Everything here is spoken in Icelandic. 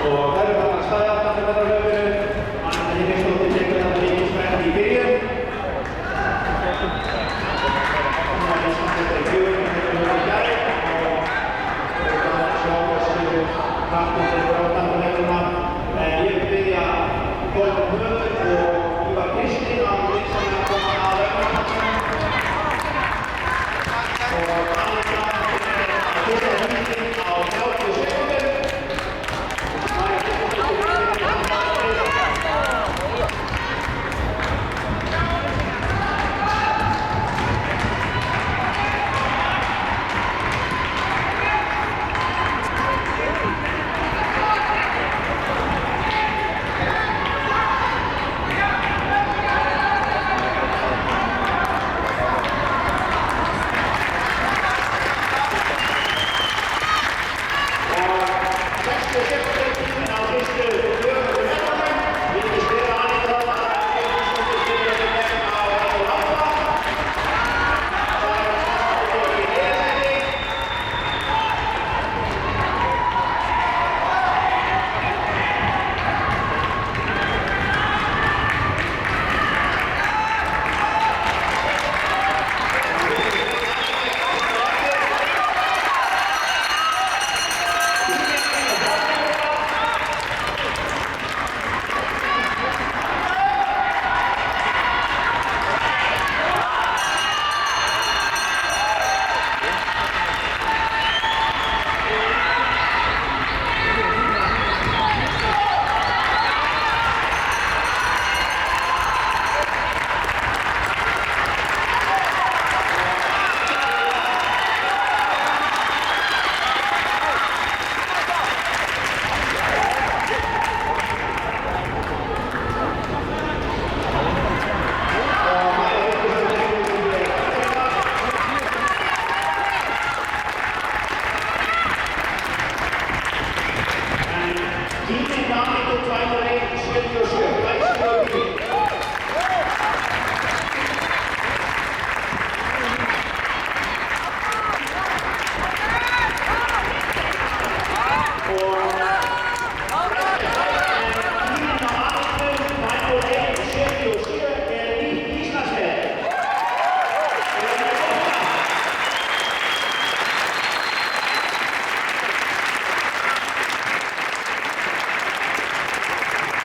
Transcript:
Og það bara staðarstandi þetta löfinu. Þannig að ég stóði tekur þetta líkinsmenn í byrjun. Það var Ísland þetta í fjögur, þetta löfum í gæri. Og það var sjá þessu kraftmyndir bráðandunefnuna. Ég vil byrja Kolbrún Höfður og Ívar Kristín á liðsamlega að koma að öfnarhalsum. Og Annika að tóta hundin á 30 sekúndur. Yes.